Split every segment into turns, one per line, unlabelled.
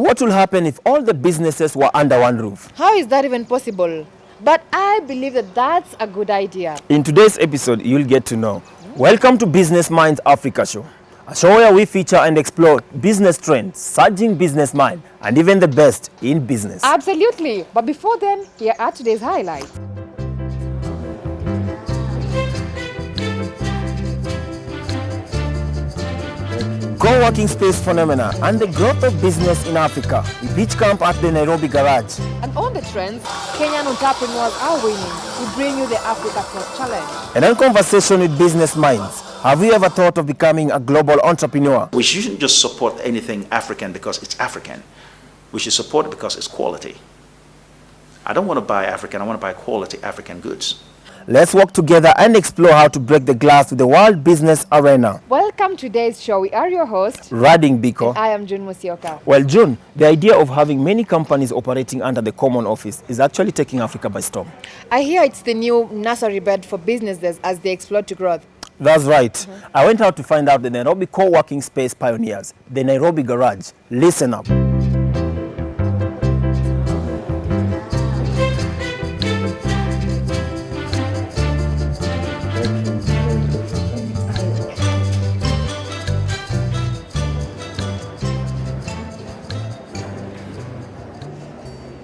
What will happen if all the businesses were under one roof?
How is that even possible? But I believe that that's a good idea.
In today's episode, you'll get to know. Welcome to Business Minds Africa Show, a show where we feature and explore business trends, surging business mind, and even the best in business.
Absolutely. But before then, here are today's highlights.
Co-working space phenomena and the growth of business in Africa. We pitch camp at the Nairobi garage.
And on the trends, Kenyan entrepreneurs are winning. We bring you the Africa Plus Challenge.
And in conversation with business minds, have you ever thought of becoming a global entrepreneur?
We shouldn't just support anything African because it's African. We should support it because it's quality. I don't want to buy African, I want to buy quality African goods.
Let's work together and explore how to break the glass to the world business arena.
Welcome to today's show. We are your hosts,
Rading Biko.
I am June Musioka.
Well, June, the idea of having many companies operating under the common office is actually taking Africa by storm.
I hear it's the new nursery bed for businesses as they explode to growth.
That's right. I went out to find out the Nairobi co-working space pioneers, the Nairobi garage. Listen up.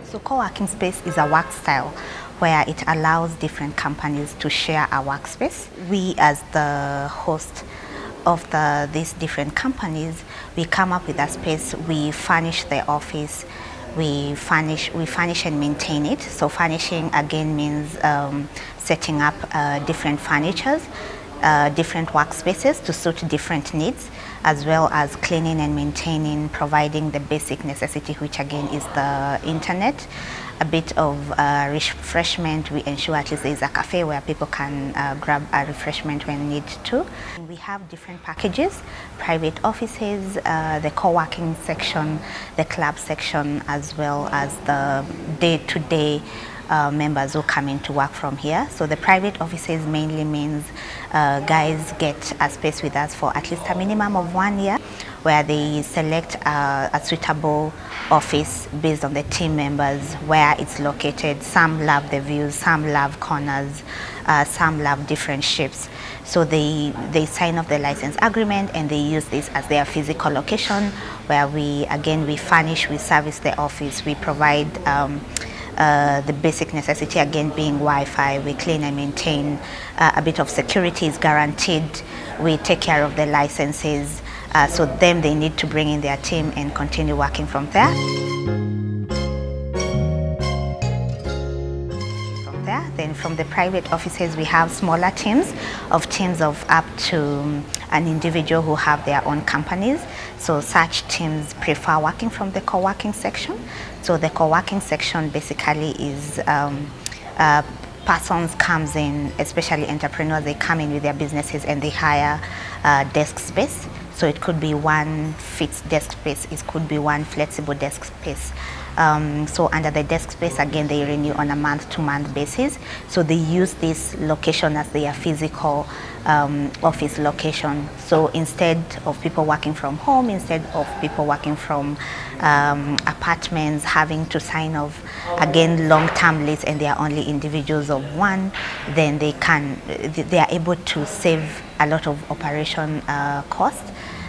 So co-working space is a work style where it allows different companies to share a workspace. We as the host of these different companies, we come up with a space, we furnish the office, we furnish and maintain it. So furnishing again means setting up different furnitures, different workspaces to suit different needs, as well as cleaning and maintaining, providing the basic necessity, which again is the internet. A bit of refreshment. We ensure at least there is a cafe where people can grab a refreshment when need to. We have different packages, private offices, the co-working section, the club section, as well as the day-to-day members who come in to work from here. So the private offices mainly means guys get a space with us for at least a minimum of 1 year, where they select a suitable office based on the team members, where it's located. Some love the views, some love corners, some love different shapes. So they sign off the license agreement and they use this as their physical location, where we furnish, we service the office, we provide the basic necessity, again being Wi-Fi, we clean and maintain, a bit of security is guaranteed, we take care of the licenses, so then they need to bring in their team and continue working from there. Then from the private offices, we have smaller teams of up to an individual who have their own companies. So such teams prefer working from the co-working section. So the co-working section basically is persons comes in, especially entrepreneurs, they come in with their businesses and they hire desk space. So it could be one fixed desk space, it could be one flexible desk space. So under the desk space, again, they renew on a month-to-month basis. So they use this location as their physical office location. So instead of people working from home, instead of people working from apartments, having to sign off, again, long-term lease, and they are only individuals of one, then they are able to save a lot of operation cost.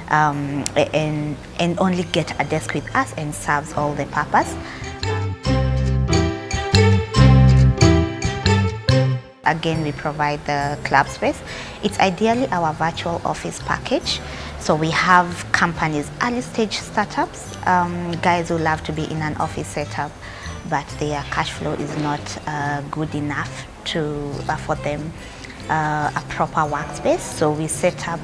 And only get a desk with us and serves all the purpose. Again, we provide the club space. It's ideally our virtual office package. So we have companies, early stage startups, guys who love to be in an office setup, but their cash flow is not good enough to afford them a proper workspace. So we set up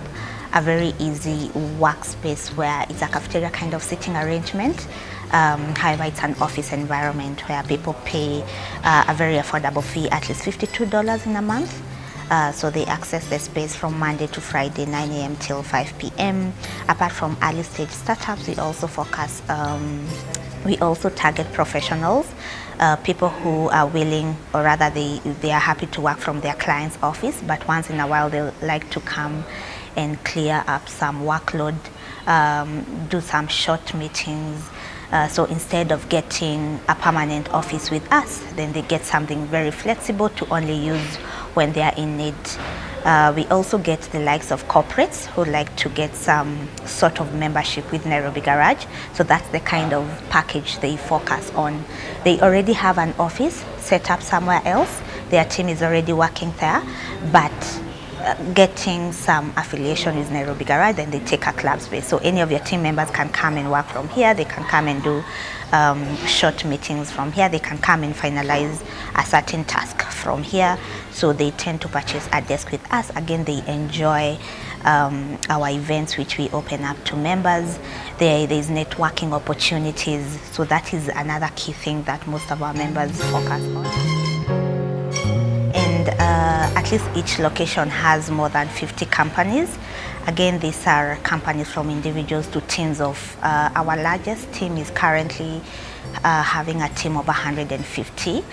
a very easy workspace where it's a cafeteria kind of sitting arrangement. However, it's an office environment where people pay a very affordable fee, at least $52 in a month. So they access the space from Monday to Friday, 9 a.m. till 5 p.m. Apart from early stage startups, we also focus, we also target professionals, people who are willing, or rather they are happy to work from their client's office, but once in a while they like to come and clear up some workload, do some short meetings, So instead of getting a permanent office with us, then they get something very flexible to only use when they are in need. We also get the likes of corporates who like to get some sort of membership with Nairobi Garage. So that's the kind of package they focus on. They already have an office set up somewhere else. Their team is already working there, but getting some affiliation with Nairobi Garage, then they take a club space. So any of your team members can come and work from here. They can come and do short meetings from here. They can come and finalize a certain task from here. So they tend to purchase a desk with us. Again, they enjoy our events which we open up to members. There's networking opportunities. So that is another key thing that most of our members focus on. And at least each location has more than 50 companies. Again, these are companies from individuals to teams of, our largest team is currently having a team of 150.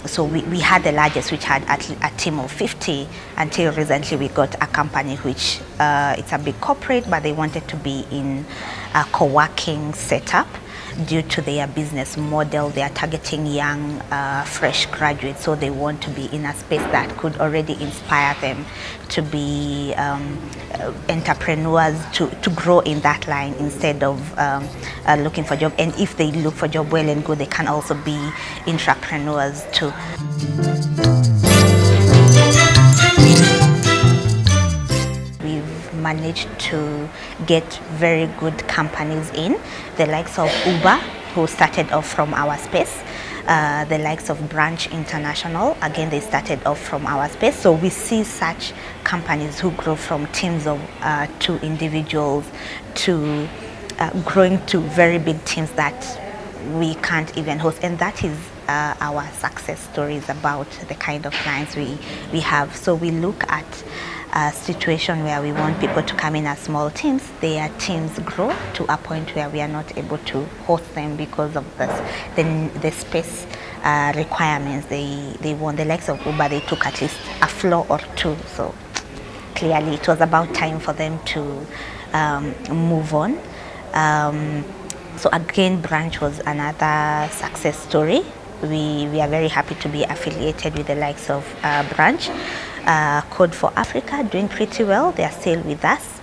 So we had the largest, which had a team of 50, until recently we got a company which it's a big corporate, but they wanted to be in a co-working setup. Due to their business model, they are targeting young, fresh graduates, so they want to be in a space that could already inspire them to be entrepreneurs, to grow in that line instead of looking for a job. And if they look for a job, well and good, they can also be entrepreneurs too. Managed to get very good companies in, the likes of Uber, who started off from our space, the likes of Branch International, again they started off from our space. So we see such companies who grow from teams of 2 individuals to growing to very big teams that we can't even host, and that is our success stories about the kind of clients we have. So we look at a situation where we want people to come in as small teams. Their teams grow to a point where we are not able to host them because of the space requirements. They want, the likes of Uber, they took at least a floor or 2. So clearly it was about time for them to move on. So again, Branch was another success story. We are very happy to be affiliated with the likes of Branch. Code for Africa, doing pretty well. They are still with us.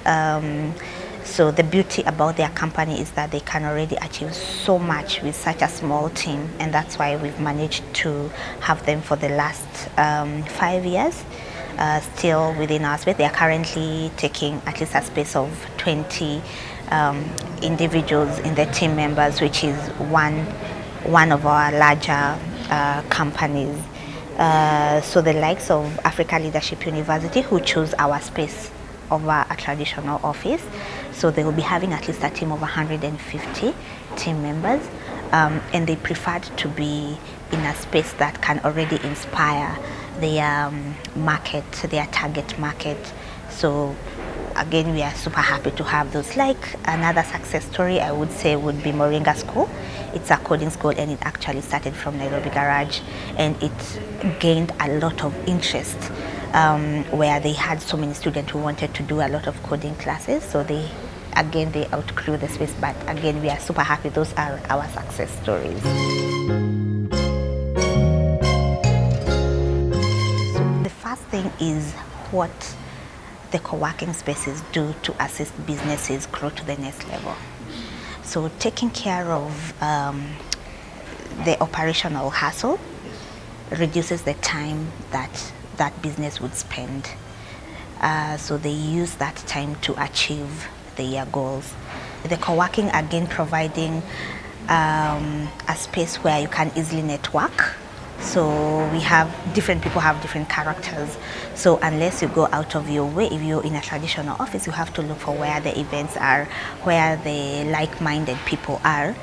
So the beauty about their company is that they can already achieve so much with such a small team, and that's why we've managed to have them for the last 5 years. Still within our space. They are currently taking at least a space of 20 individuals in the team members, which is one of our larger companies. So the likes of Africa Leadership University, who chose our space over a traditional office, so they will be having at least a team of 150 team members, and they preferred to be in a space that can already inspire their market, their target market. So again, we are super happy to have those. Like another success story, I would say, would be Moringa School. It's a coding school, and it actually started from Nairobi Garage, and it gained a lot of interest where they had so many students who wanted to do a lot of coding classes. So they outgrew the space, but again, we are super happy. Those are our success stories. So the first thing is what the co-working spaces do to assist businesses grow to the next level. So taking care of the operational hassle reduces the time that business would spend. So they use that time to achieve their goals. The co-working, again, providing a space where you can easily network. So we have different people have different characters. So unless you go out of your way, if you're in a traditional office, you have to look for where the events are, where the like-minded people are,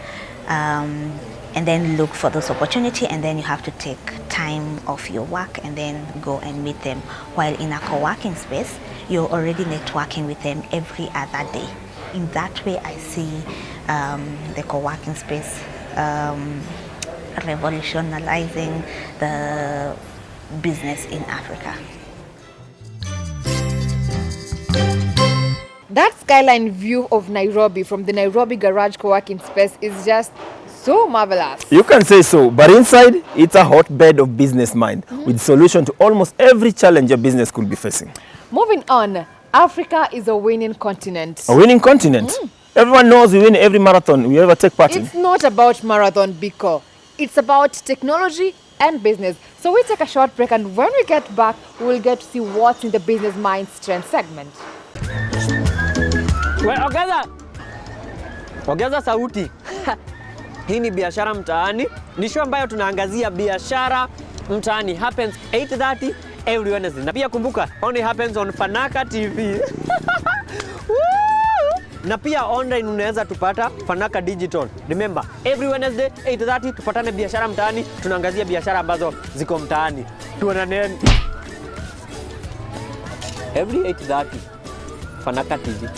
and then look for those opportunities, and then you have to take time off your work and then go and meet them. While in a co-working space, you're already networking with them every other day. In that way, I see the co-working space revolutionizing the business in Africa.
That skyline view of Nairobi from the Nairobi Garage co-working space is just so marvelous.
You can say so, but inside, it's a hotbed of business mind with solution to almost every challenge your business could be facing.
Moving on, Africa is a winning continent.
A winning continent. Everyone knows we win every marathon we ever take part in.
It's not about marathon, Biko. It's about technology and business. So we take a short break, and when we get back, we'll get to see what's in the Business Mind Strength segment.
Ongeza sauti. Hii ni biashara mtaani. Ni show ambayo tunaangazia biashara mtaani. Happens 8:30 every Wednesday. Na pia kumbuka, only happens on Fanaka TV. Na pia online unaweza tupata Fanaka Digital. Remember, every Wednesday 8:30 tupatane biashara mtaani. Tunaangazia biashara ambazo ziko mtaani. Tuonane every 8:30 Fanaka TV.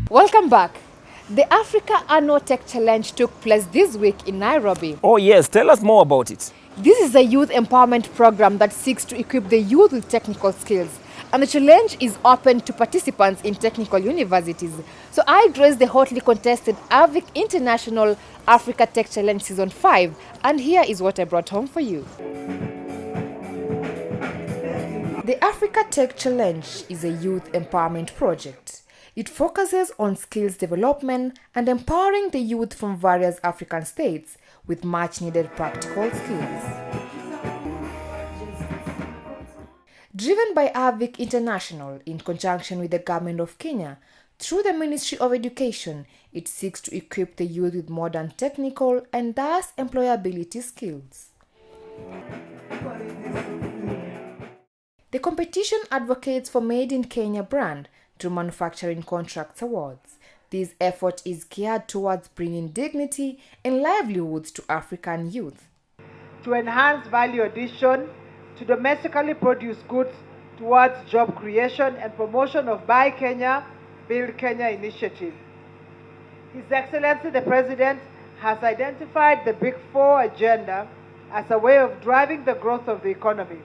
Welcome back. The Africa Annual Tech Challenge took place this week in Nairobi.
Oh yes, tell us more about it.
This is a youth empowerment program that seeks to equip the youth with technical skills. And the challenge is open to participants in technical universities. So I addressed the hotly contested AVIC International Africa Tech Challenge Season 5. And here is what I brought home for you. The Africa Tech Challenge is a youth empowerment project. It focuses on skills development and empowering the youth from various African states with much needed practical skills. Driven by AVIC International in conjunction with the Government of Kenya, through the Ministry of Education, it seeks to equip the youth with modern technical and thus employability skills. The competition advocates for Made in Kenya brand through Manufacturing Contracts Awards. This effort is geared towards bringing dignity and livelihoods to African youth.
To enhance value addition to domestically produced goods towards job creation and promotion of Buy Kenya, Build Kenya initiative. His Excellency the President has identified the Big Four agenda as a way of driving the growth of the economy.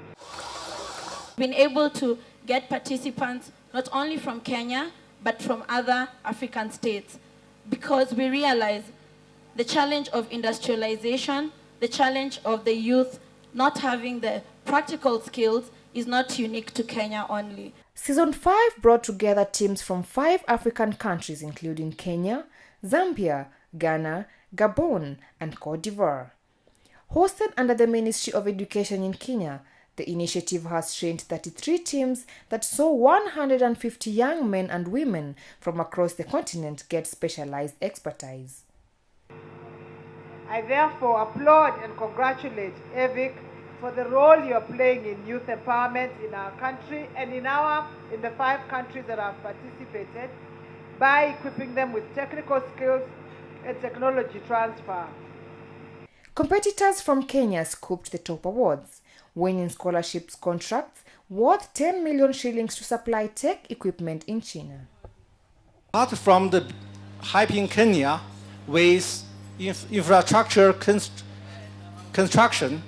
Been able to get participants not only from Kenya, but from other African states, because we realize the challenge of industrialization, the challenge of the youth not having the practical skills is not unique to Kenya only.
Season 5 brought together teams from 5 African countries, including Kenya, Zambia, Ghana, Gabon, and Cote d'Ivoire. Hosted under the Ministry of Education in Kenya, the initiative has trained 33 teams that saw 150 young men and women from across the continent get specialized expertise.
I therefore applaud and congratulate AVIC for the role you are playing in youth empowerment in our country and in the 5 countries that have participated by equipping them with technical skills and technology transfer.
Competitors from Kenya scooped the top awards, winning scholarships contracts worth 10 million shillings to supply tech equipment in China.
Apart from the hype in Kenya with infrastructure construction,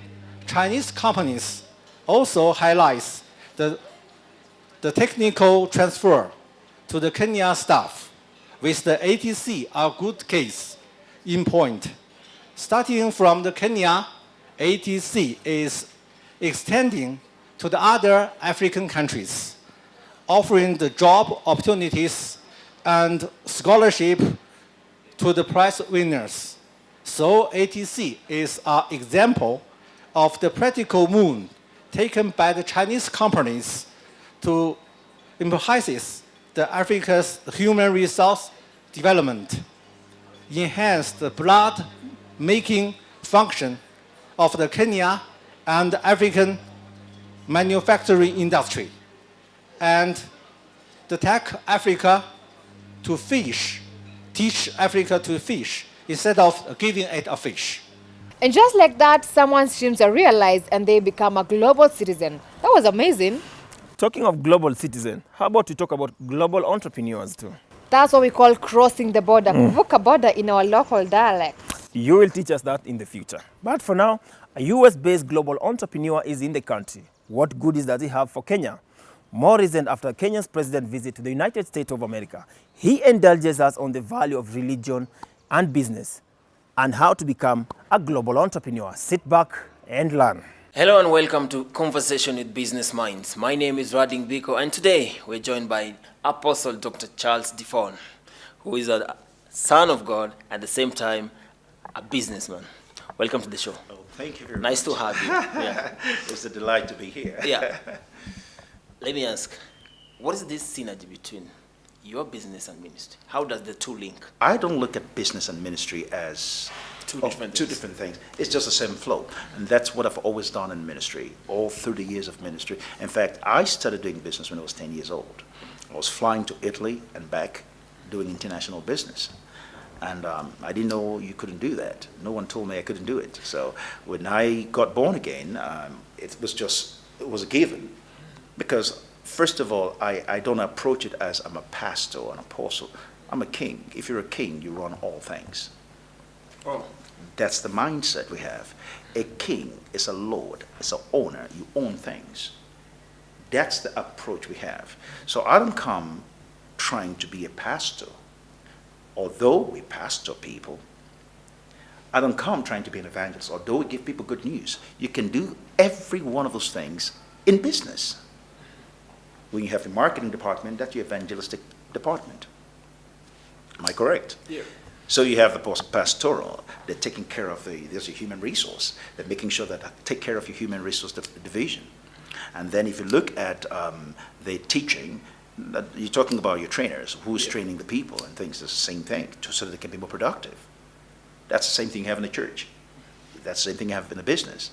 Chinese companies also highlight the technical transfer to the Kenya staff, with the ATC a good case in point. Starting from the Kenya, ATC is extending to the other African countries, offering the job opportunities and scholarship to the prize winners. So ATC is an example of the practical move taken by the Chinese companies to emphasize the Africa's human resource development, enhance the blood-making function of the Kenya and African manufacturing industry, and the Tech Africa to fish, teach Africa to fish instead of giving it a fish.
And just like that, someone's dreams are realized and they become a global citizen. That was amazing.
Talking of global citizen, how about we talk about global entrepreneurs too?
That's what we call crossing the border, kuvuka border in our local dialect.
You will teach us that in the future. But for now, a US-based global entrepreneur is in the country, what goodies does he have for Kenya? More recent, after Kenya's president visit to the United States of America, he indulges us on the value of religion and business and how to become a global entrepreneur. Sit back and learn. Hello and welcome to Conversation with Business Minds. My name is Rading Biko, and today we're joined by Apostle Dr. Charles Defon, who is a son of God, at the same time a businessman. Welcome to the show.
Oh, thank you very much.
Nice to have you. Yeah.
It's a delight to be here.
Yeah. Let me ask, what is this synergy between your business and ministry? How does the two link?
I don't look at business and ministry as
Two
different things. It's just the same flow. And that's what I've always done in ministry, all through the years of ministry. In fact, I started doing business when I was 10 years old. I was flying to Italy and back doing international business. And I didn't know you couldn't do that. No one told me I couldn't do it. So when I got born again, it was a given. Because first of all, I don't approach it as I'm a pastor or an apostle. I'm a king. If you're a king, you run all things.
Oh.
That's the mindset we have. A king is a lord, it's an owner, you own things. That's the approach we have. So I don't come trying to be a pastor. Although we pastor people, I don't come trying to be an evangelist. Although we give people good news, you can do every one of those things in business. When you have the marketing department, that's your evangelistic department. Am I correct?
Yeah.
So you have the pastoral, they're taking care of there's a human resource. They're making sure that take care of your human resource division. And then if you look at the teaching, you're talking about your trainers, who's training the people and things. It's the same thing, so that they can be more productive. That's the same thing you have in the church. That's the same thing you have in the business.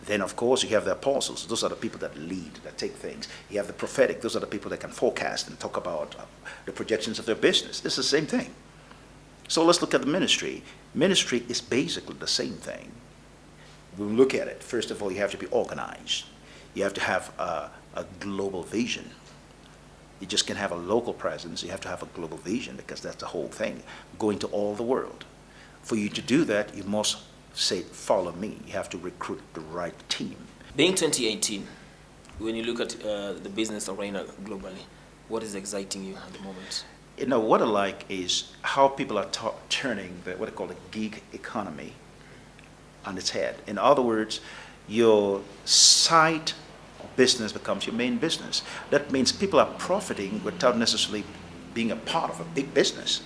Then, of course, you have the apostles. Those are the people that lead, that take things. You have the prophetic. Those are the people that can forecast and talk about the projections of their business. It's the same thing. So let's look at the ministry. Ministry is basically the same thing. When we look at it, first of all, you have to be organized. You have to have a global vision. You just can't have a local presence. You have to have a global vision, because that's the whole thing, going to all the world. For you to do that, you must say, follow me. You have to recruit the right team.
Being 2018, when you look at the business arena globally, what is exciting you at the moment?
You know, what I like is how people are turning what I call the geek economy on its head. In other words, your side business becomes your main business. That means people are profiting without necessarily being a part of a big business.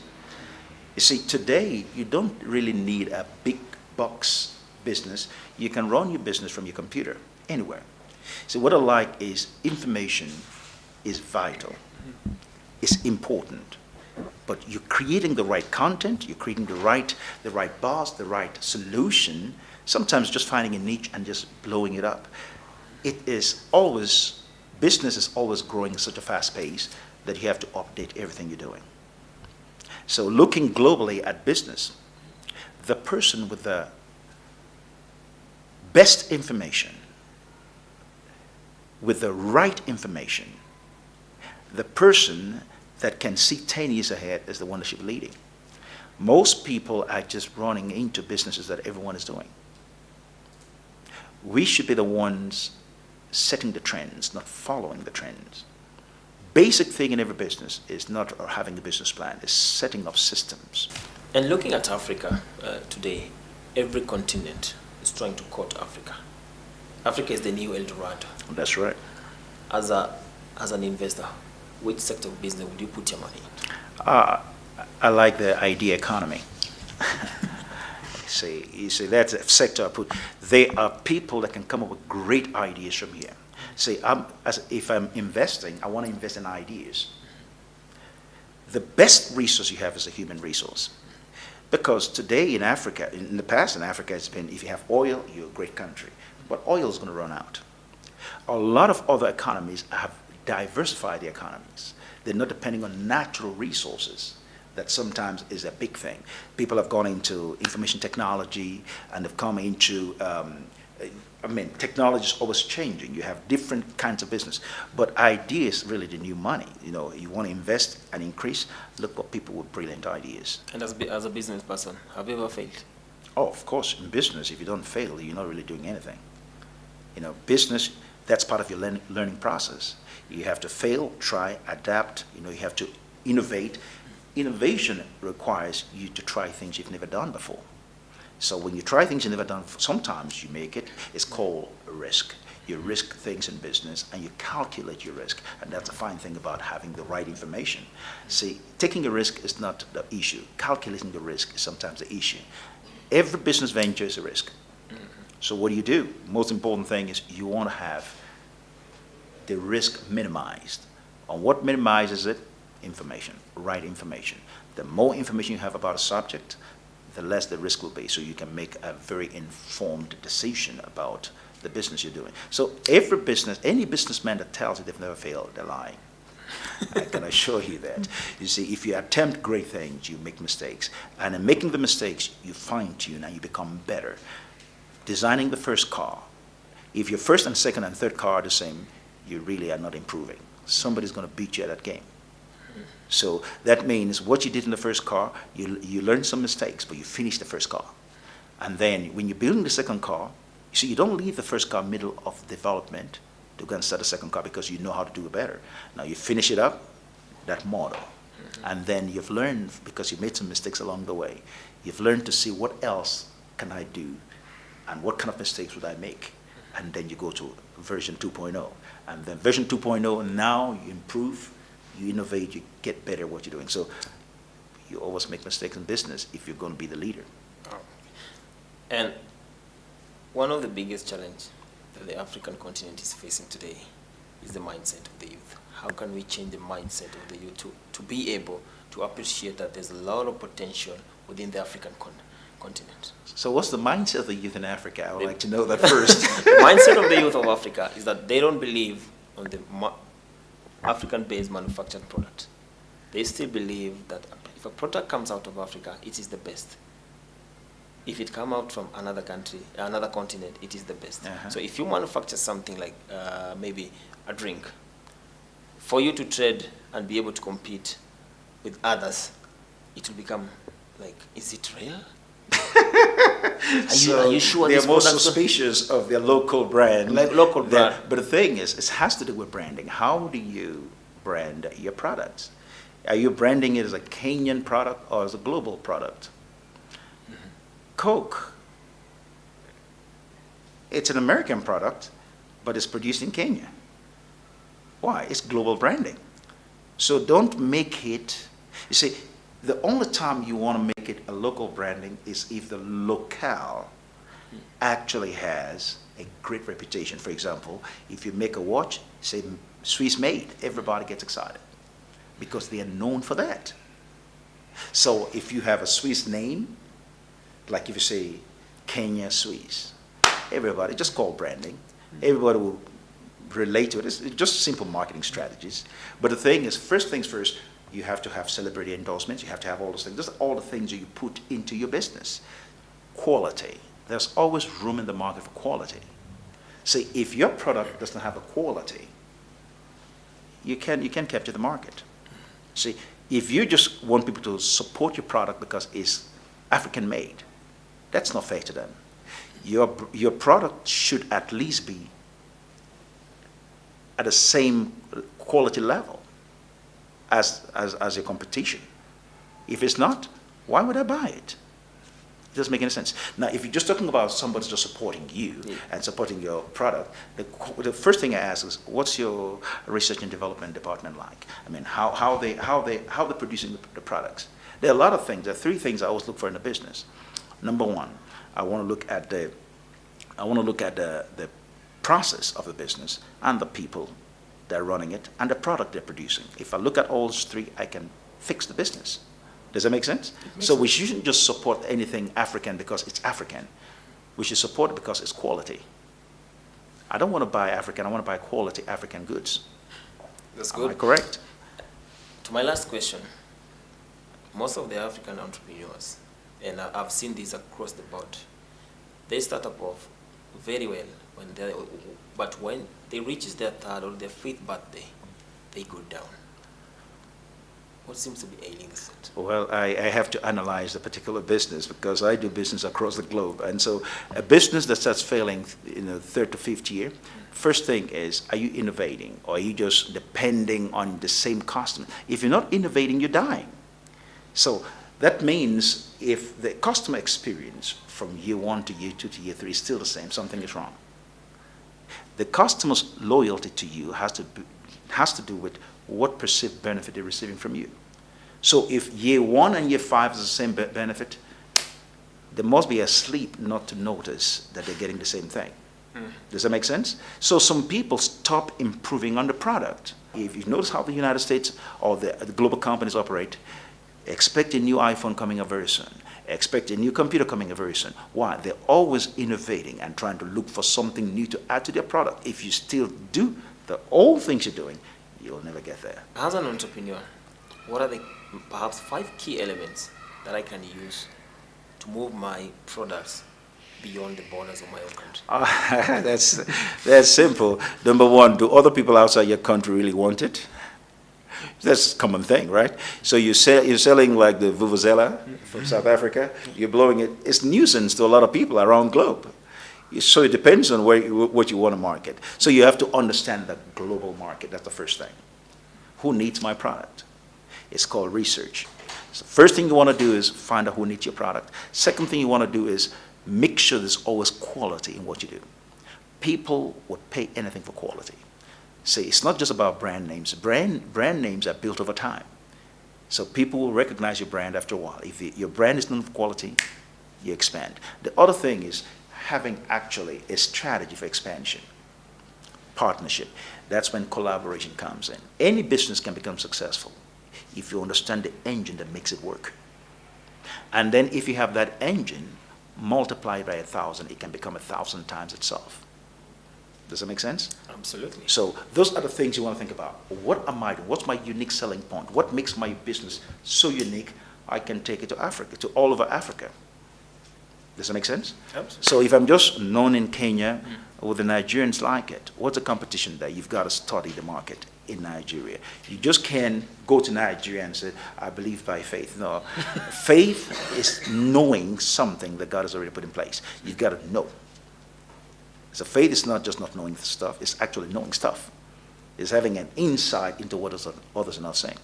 You see, today, you don't really need a big box business. You can run your business from your computer anywhere. So what I like is information is vital. It's important. But you're creating the right content, you're creating the right buzz, the right solution, sometimes just finding a niche and just blowing it up. Business is always growing at such a fast pace that you have to update everything you're doing. So looking globally at business, the person with the best information, with the right information, the person that can see 10 years ahead is the one that should be leading. Most people are just running into businesses that everyone is doing. We should be the ones setting the trends, not following the trends. Basic thing in every business is not having a business plan, it's setting up systems.
And looking at Africa today, every continent is trying to court Africa. Africa is the new El Dorado.
That's right.
As an investor, which sector of business would you put your money into?
I like the idea economy. You see, that's a sector I put. They are people that can come up with great ideas from here. See, if I'm investing, I want to invest in ideas. The best resource you have is a human resource. Because today in Africa, in the past in Africa, it's been, if you have oil, you're a great country. But oil is going to run out. A lot of other economies have diversified the economies. They're not depending on natural resources. That sometimes is a big thing. People have gone into information technology and have come into, technology is always changing. You have different kinds of business. But ideas is really the new money. You know, you want to invest and increase, look for people with brilliant ideas.
And as a business person, have you ever failed?
Oh, of course, in business, if you don't fail, you're not really doing anything. You know, business, That's part of your learning process. You have to fail, try, adapt. You have to innovate. Innovation requires you to try things you've never done before. So when you try things you've never done, sometimes you make it. It's called a risk. You risk things in business and you calculate your risk. And that's a fine thing about having the right information. See, taking a risk is not the issue. Calculating the risk is sometimes the issue. Every business venture is a risk. So what do? Most important thing is you want to have the risk minimized. And what minimizes it? Information, right information. The more information you have about a subject, the less the risk will be. So you can make a very informed decision about the business you're doing. So every business, any businessman that tells you they've never failed, they're lying. I can assure you that. You see, if you attempt great things, you make mistakes. And in making the mistakes, you fine-tune and you become better. Designing the first car. If your first and second and third car are the same, you really are not improving. Somebody's going to beat you at that game. So that means what you did in the first car, you learned some mistakes, but you finished the first car. And then when you're building the second car, you see, you don't leave the first car middle of development to go and start the second car because you know how to do it better. Now you finish it up, that model. And then you've learned, because you made some mistakes along the way, you've learned to see what else can I do and what kind of mistakes would I make. And then you go to version 2.0. And then version 2.0, now you improve, you innovate, you get better at what you're doing. So you always make mistakes in business if you're going to be the leader.
And one of the biggest challenges that the African continent is facing today is the mindset of the youth. How can we change the mindset of the youth to be able to appreciate that there's a lot of potential within the African continent?
So what's the mindset of the youth in Africa? I would like to know that first.
The mindset of the youth of Africa is that they don't believe on the African-based manufactured product. They still believe that if a product comes out of Africa, it is the best. If it comes out from another country, another continent, it is the best. So if you manufacture something like maybe a drink, for you to trade and be able to compete with others, it will become like, is it real? Are you sure
they're more suspicious of their local brand?
Like local brand.
But the thing is, it has to do with branding. How do you brand your products? Are you branding it as a Kenyan product or as a global product? Coke, it's an American product, but it's produced in Kenya. Why? It's global branding. So don't make it, you see, the only time you want to make it a local branding is if the locale actually has a great reputation. For example, if you make a watch, say Swiss made, everybody gets excited because they are known for that. So if you have a Swiss name, like if you say Kenya Swiss, everybody, just call branding. Everybody will relate to it. It's just simple marketing strategies. But the thing is, first things first, you have to have celebrity endorsements. You have to have all those things. Those are all the things that you put into your business. Quality. There's always room in the market for quality. See, if your product doesn't have a quality, you can't capture the market. See, if you just want people to support your product because it's African made, that's not fair to them. Your product should at least be at the same quality level as your competition. If it's not, why would I buy it? It doesn't make any sense. Now, if you're just talking about somebody just supporting you and supporting your product, the first thing I ask is, what's your research and development department like? I mean, how they're producing the products. There are a lot of things. There are three things I always look for in a business. Number one, I want to look at the process of the business and the people that are running it and the product they're producing. If I look at all those three, I can fix the business. Does that make sense? So we shouldn't just support anything African because it's African. We should support it because it's quality. I don't want to buy African. I want to buy quality African goods.
That's good.
Am I correct?
To my last question, most of the African entrepreneurs, and I've seen this across the board, they start up off very well, but when they reach their third or their fifth birthday, they go down. What seems to be ailing the sector?
Well, I have to analyze the particular business because I do business across the globe. And so a business that starts failing in the third to fifth year, first thing is, are you innovating or are you just depending on the same customer? If you're not innovating, you're dying. So that means if the customer experience from year 1 to year 2 to year 3 is still the same, something is wrong. The customer's loyalty to you has to do with what perceived benefit they're receiving from you. So if year 1 and year 5 is the same benefit, they must be asleep not to notice that they're getting the same thing. Does that make sense? So some people stop improving on the product. If you notice how the United States or the global companies operate, expect a new iPhone coming up very soon. Expect a new computer coming up very soon. Why? They're always innovating and trying to look for something new to add to their product. If you still do the old things you're doing, you'll never get there.
As an entrepreneur, what are the perhaps 5 key elements that I can use to move my products beyond the borders of my own country?
That's simple. Number 1, do other people outside your country really want it? That's a common thing, right? So you're selling like the Vuvuzela from South Africa, you're blowing it. It's nuisance to a lot of people around the globe. So it depends on what you want to market. So you have to understand the global market. That's the first thing. Who needs my product? It's called research. So first thing you want to do is find out who needs your product. Second thing you want to do is make sure there's always quality in what you do. People would pay anything for quality. See, it's not just about brand names. Brand names are built over time. So people will recognize your brand after a while. If your brand is known for quality, you expand. The other thing is having actually a strategy for expansion. Partnership. That's when collaboration comes in. Any business can become successful if you understand the engine that makes it work. And then if you have that engine multiplied by 1,000, it can become 1,000 times itself. Does that make sense?
Absolutely.
So those are the things you want to think about. What am I doing? What's my unique selling point? What makes my business so unique I can take it to Africa, to all over Africa? Does that make sense?
Absolutely.
So if I'm just known in Kenya, will the Nigerians like it? What's the competition there? You've got to study the market in Nigeria. You just can't go to Nigeria and say, I believe by faith. No. Faith is knowing something that God has already put in place. You've got to know. So faith is not just not knowing stuff, it's actually knowing stuff. It's having an insight into what others are not saying.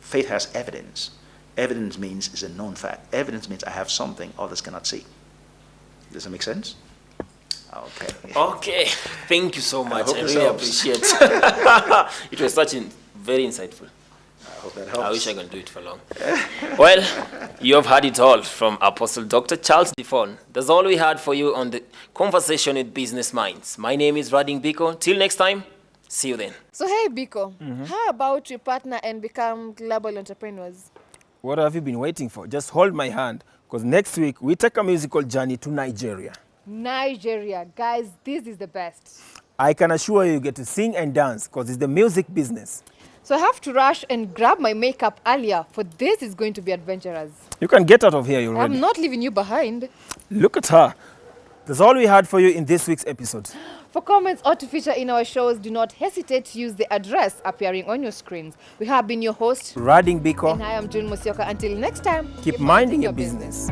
Faith has evidence. Evidence means it's a known fact. Evidence means I have something others cannot see. Does that make sense? Okay.
Okay. Thank you so much. I really
helps.
appreciate it. Was very insightful.
I hope that helps.
I wish I could do it for long. Well, you have heard it all from Apostle Dr. Charles Difon. That's all we had for you on the Conversation with Business Minds. My name is Rading Biko. Till next time, see you then.
So hey Biko, how about you partner and become global entrepreneurs?
What have you been waiting for? Just hold my hand, because next week we take a musical journey to Nigeria.
Nigeria, guys, this is the best.
I can assure you get to sing and dance, because it's the music business.
So I have to rush and grab my makeup earlier, for this is going to be adventurous.
You can get out of here already.
I'm not leaving you behind.
Look at her. That's all we had for you in this week's episode.
For comments or to feature in our shows, do not hesitate to use the address appearing on your screens. We have been your host,
Rading Biko.
and I am June Musioka. Until next time,
Keep minding your business.